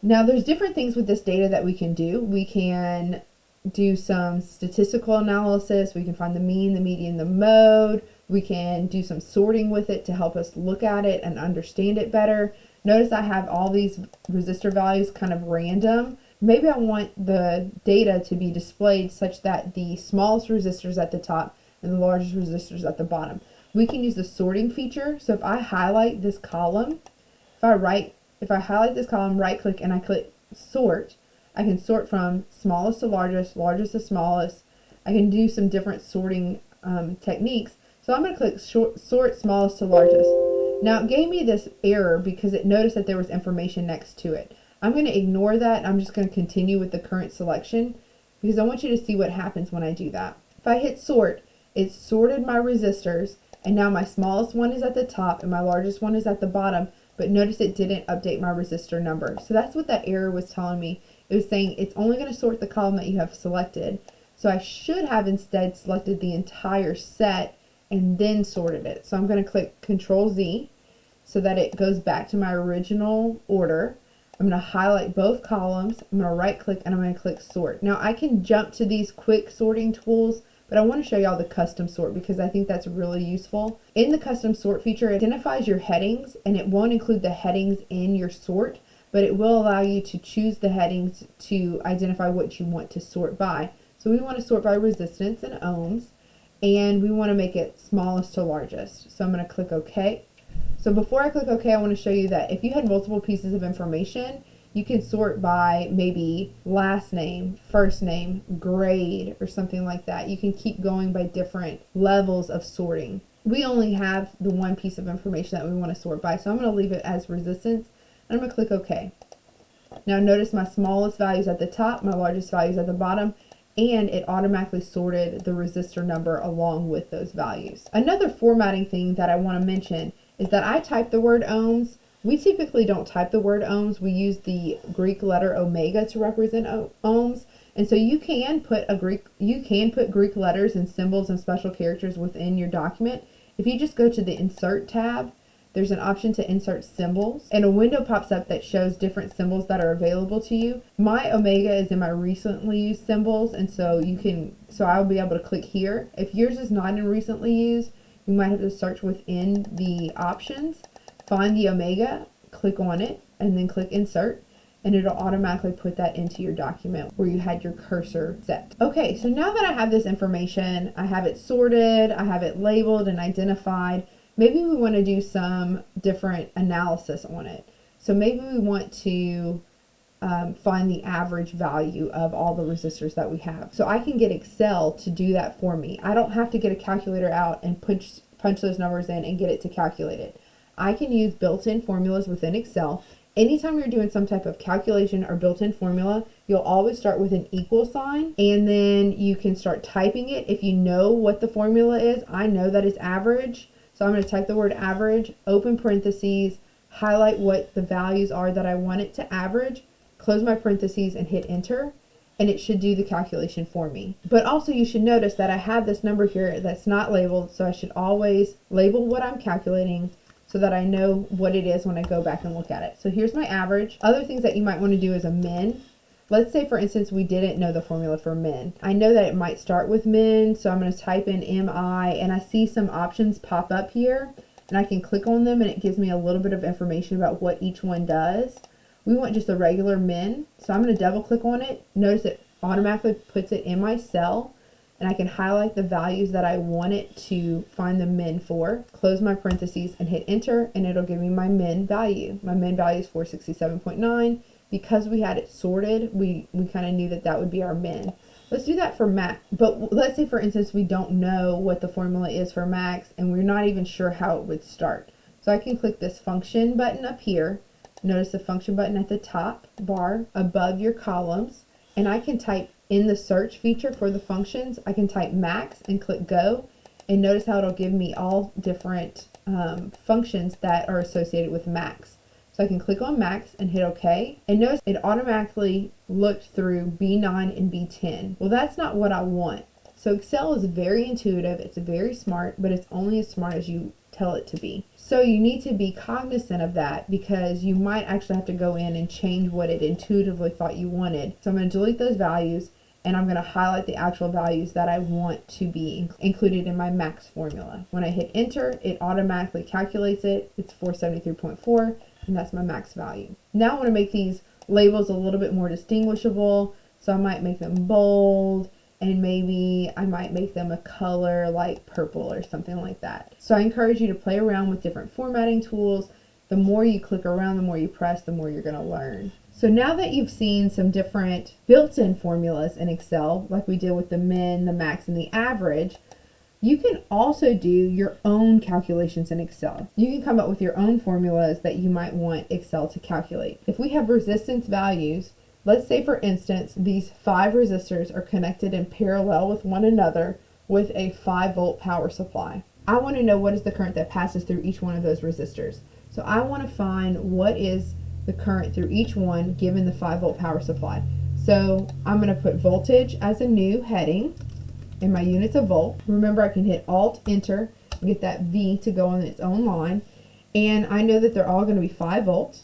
Now there's different things with this data that we can do. We can do some statistical analysis. We can find the mean, the median, the mode. We can do some sorting with it to help us look at it and understand it better. Notice I have all these resistor values kind of random. Maybe I want the data to be displayed such that the smallest resistors at the top and the largest resistors at the bottom. We can use the sorting feature. So if I highlight this column, if I highlight this column, right click, and I click sort, I can sort from smallest to largest, largest to smallest. I can do some different sorting techniques. So I'm going to click sort smallest to largest. Now it gave me this error because it noticed that there was information next to it. I'm going to ignore that. I'm just going to continue with the current selection because I want you to see what happens when I do that. If I hit sort, it sorted my resistors, and now my smallest one is at the top and my largest one is at the bottom, but notice it didn't update my resistor number. So that's what that error was telling me. It was saying it's only going to sort the column that you have selected. So I should have instead selected the entire set and then sorted it. So I'm going to click Control Z so that it goes back to my original order. I'm going to highlight both columns. I'm going to right click and I'm going to click sort. Now I can jump to these quick sorting tools, but I want to show y'all the custom sort because I think that's really useful. In the custom sort feature, it identifies your headings, and it won't include the headings in your sort, but it will allow you to choose the headings to identify what you want to sort by. So we want to sort by resistance and ohms, and we want to make it smallest to largest. So I'm going to click OK. So before I click OK, I want to show you that if you had multiple pieces of information, you can sort by maybe last name, first name, grade, or something like that. You can keep going by different levels of sorting. We only have the one piece of information that we want to sort by, so I'm going to leave it as resistance, and I'm going to click OK. Now notice my smallest value is at the top, my largest value is at the bottom, and it automatically sorted the resistor number along with those values. Another formatting thing that I want to mention is that I type the word ohms. We typically don't type the word ohms. We use the Greek letter omega to represent ohms. And so you can put Greek letters and symbols and special characters within your document. If you just go to the Insert tab, there's an option to insert symbols, and a window pops up that shows different symbols that are available to you. My omega is in my recently used symbols, and so I'll be able to click here. If yours is not in recently used, you might have to search within the options, find the omega, click on it, and then click insert, and it'll automatically put that into your document where you had your cursor set. Okay, so now that I have this information, I have it sorted, I have it labeled and identified, maybe we want to do some different analysis on it. So maybe we want to find the average value of all the resistors that we have. So I can get Excel to do that for me. I don't have to get a calculator out and punch those numbers in and get it to calculate it. I can use built-in formulas within Excel. Anytime you're doing some type of calculation or built-in formula, you'll always start with an equal sign, and then you can start typing it. If you know what the formula is, I know that is average. So I'm going to type the word average, open parentheses, highlight what the values are that I want it to average, close my parentheses and hit enter, and it should do the calculation for me. But also you should notice that I have this number here that's not labeled, so I should always label what I'm calculating so that I know what it is when I go back and look at it. So here's my average. Other things that you might want to do is a min. Let's say, for instance, we didn't know the formula for min. I know that it might start with min, so I'm going to type in MI, and I see some options pop up here, and I can click on them, and it gives me a little bit of information about what each one does. We want just a regular min, so I'm going to double click on it. Notice it automatically puts it in my cell, and I can highlight the values that I want it to find the min for, close my parentheses, and hit enter, and it'll give me my min value. My min value is 467.9. Because we had it sorted, we kind of knew that that would be our min. Let's do that for max. But let's say, for instance, we don't know what the formula is for max, and we're not even sure how it would start. So I can click this function button up here. Notice the function button at the top bar above your columns, and I can type in the search feature for the functions. I can type max and click go, and notice how it'll give me all different functions that are associated with max. So I can click on max and hit OK, and notice it automatically looked through B9 and B10. Well, that's not what I want. So Excel is very intuitive, it's very smart, but it's only as smart as you tell it to be. So you need to be cognizant of that, because you might actually have to go in and change what it intuitively thought you wanted. So I'm going to delete those values, and I'm going to highlight the actual values that I want to be included in my max formula. When I hit enter, it automatically calculates it. It's 473.4, and that's my max value. Now I want to make these labels a little bit more distinguishable, so I might make them bold, and maybe I might make them a color like purple or something like that. So I encourage you to play around with different formatting tools. The more you click around, the more you press, the more you're going to learn. So now that you've seen some different built-in formulas in Excel, like we did with the min, the max, and the average, you can also do your own calculations in Excel. You can come up with your own formulas that you might want Excel to calculate. If we have resistance values, let's say for instance, these 5 resistors are connected in parallel with one another with a 5-volt power supply. I want to know what is the current that passes through each one of those resistors. So I want to find what is the current through each one given the 5-volt power supply. So I'm going to put voltage as a new heading in my units of volt. Remember, I can hit Alt Enter and get that V to go on its own line. And I know that they're all going to be 5 volts.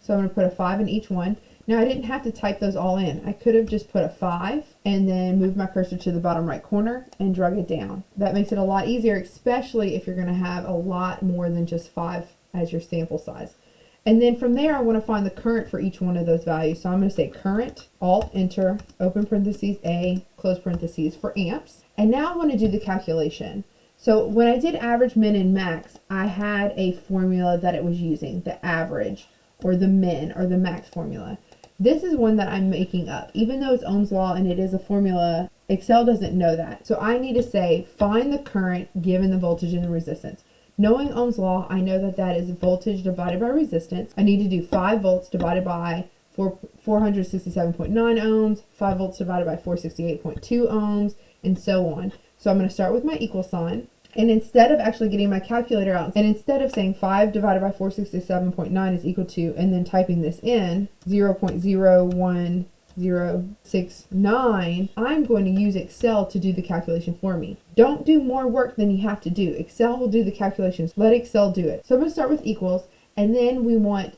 So I'm going to put a 5 in each one. Now I didn't have to type those all in. I could have just put a 5 and then moved my cursor to the bottom right corner and drug it down. That makes it a lot easier, especially if you're going to have a lot more than just 5 as your sample size. And then from there, I want to find the current for each one of those values. So I'm going to say current, Alt Enter, open parentheses A, close parentheses for amps. And now I want to do the calculation. So when I did average, min, and max, I had a formula that it was using, the average or the min or the max formula. This is one that I'm making up. Even though it's Ohm's law and it is a formula, Excel doesn't know that. So I need to say, find the current given the voltage and the resistance. Knowing Ohm's law, I know that that is voltage divided by resistance. I need to do 5 volts divided by 467.9 ohms, 5 volts divided by 468.2 ohms, and so on. So I'm going to start with my equal sign. And instead of actually getting my calculator out, and instead of saying 5 divided by 467.9 is equal to, and then typing this in, 0.01069, I'm going to use Excel to do the calculation for me. Don't do more work than you have to do. Excel will do the calculations. Let Excel do it. So I'm going to start with equals, and then we want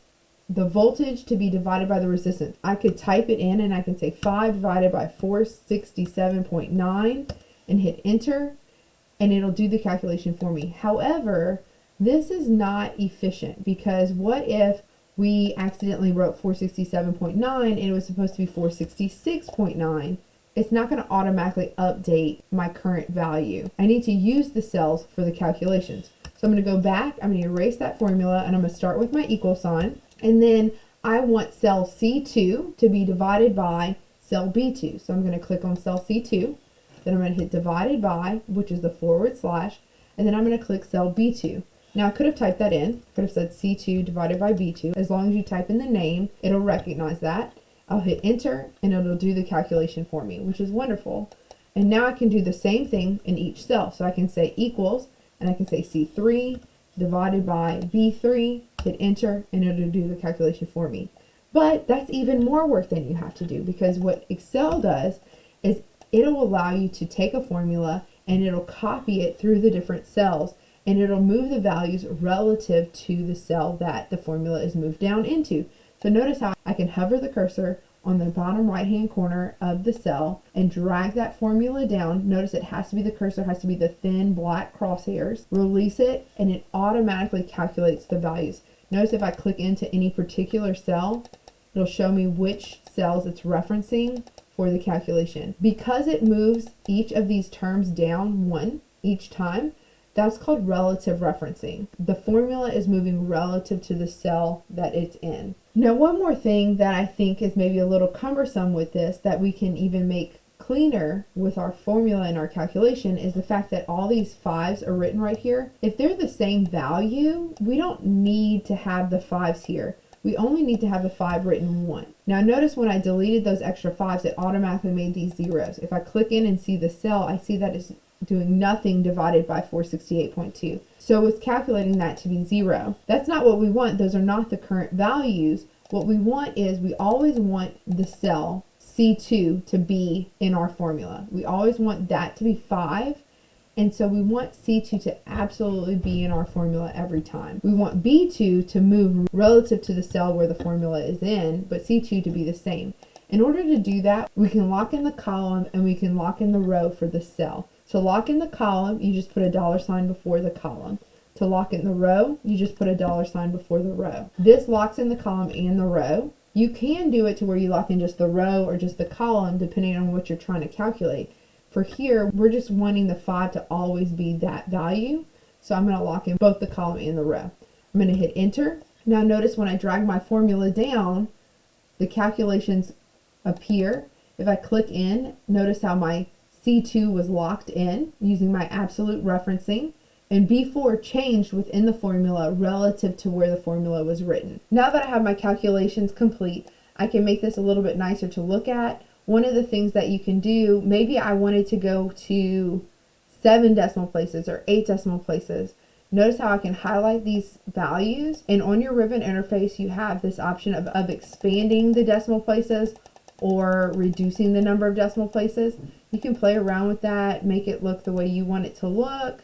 the voltage to be divided by the resistance. I could type it in, and I can say 5 divided by 467.9 and hit enter, and it'll do the calculation for me. However, this is not efficient, because what if we accidentally wrote 467.9 and it was supposed to be 466.9? It's not going to automatically update my current value. I need to use the cells for the calculations. So I'm going to go back, I'm going to erase that formula, and I'm going to start with my equal sign. And then I want cell C2 to be divided by cell B2. So I'm going to click on cell C2. Then I'm going to hit divided by, which is the /, and then I'm going to click cell B2. Now I could have typed that in. I could have said C2 divided by B2. As long as you type in the name, it'll recognize that. I'll hit enter, and it'll do the calculation for me, which is wonderful. And now I can do the same thing in each cell. So I can say equals, and I can say C3 divided by B3, hit enter, and it'll do the calculation for me. But that's even more work than you have to do, because what Excel does is it'll allow you to take a formula and it'll copy it through the different cells, and it'll move the values relative to the cell that the formula is moved down into. So notice how I can hover the cursor on the bottom right hand corner of the cell and drag that formula down. Notice it has to be, the cursor has to be the thin black crosshairs. Release it, and it automatically calculates the values. Notice if I click into any particular cell, it'll show me which cells it's referencing for the calculation. Because it moves each of these terms down one each time, that's called relative referencing. The formula is moving relative to the cell that it's in. Now, one more thing that I think is maybe a little cumbersome with this, that we can even make cleaner with our formula and our calculation, is the fact that all these 5s are written right here. If they're the same value, we don't need to have the 5s here. We only need to have the 5 written one. Now notice when I deleted those extra 5s, it automatically made these zeros. If I click in and see the cell, I see that it's doing nothing divided by 468.2. So it's calculating that to be 0. That's not what we want. Those are not the current values. What we want is, we always want the cell C2 to be in our formula. We always want that to be 5, And so we want C2 to absolutely be in our formula every time. We want B2 to move relative to the cell where the formula is in, but C2 to be the same. In order to do that, we can lock in the column and we can lock in the row for the cell. To lock in the column, you just put a $ before the column. To lock in the row, you just put a $ before the row. This locks in the column and the row. You can do it to where you lock in just the row or just the column, depending on what you're trying to calculate. For here, we're just wanting the 5 to always be that value. So I'm going to lock in both the column and the row. I'm going to hit enter. Now notice when I drag my formula down, the calculations appear. If I click in, notice how my C2 was locked in using my absolute referencing, and B4 changed within the formula relative to where the formula was written. Now that I have my calculations complete, I can make this a little bit nicer to look at. One of the things that you can do, maybe I wanted to go to 7 decimal places or 8 decimal places. Notice how I can highlight these values, and on your ribbon interface you have this option of expanding the decimal places or reducing the number of decimal places. You can play around with that, make it look the way you want it to look,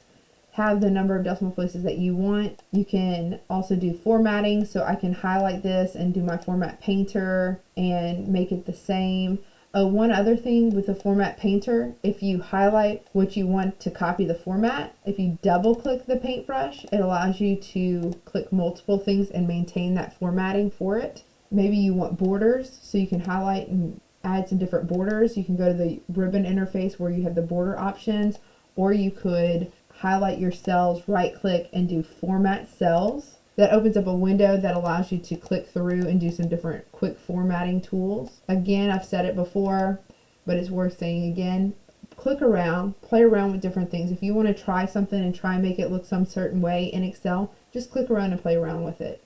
have the number of decimal places that you want. You can also do formatting, so I can highlight this and do my format painter and make it the same. One other thing with the format painter, if you highlight what you want to copy the format, if you double click the paintbrush, it allows you to click multiple things and maintain that formatting for it. Maybe you want borders, so you can highlight and add some different borders. You can go to the ribbon interface where you have the border options, or you could highlight your cells, right click and do format cells. That opens up a window that allows you to click through and do some different quick formatting tools. Again, I've said it before, but it's worth saying again. Click around, play around with different things. If you want to try something and try and make it look some certain way in Excel, just click around and play around with it.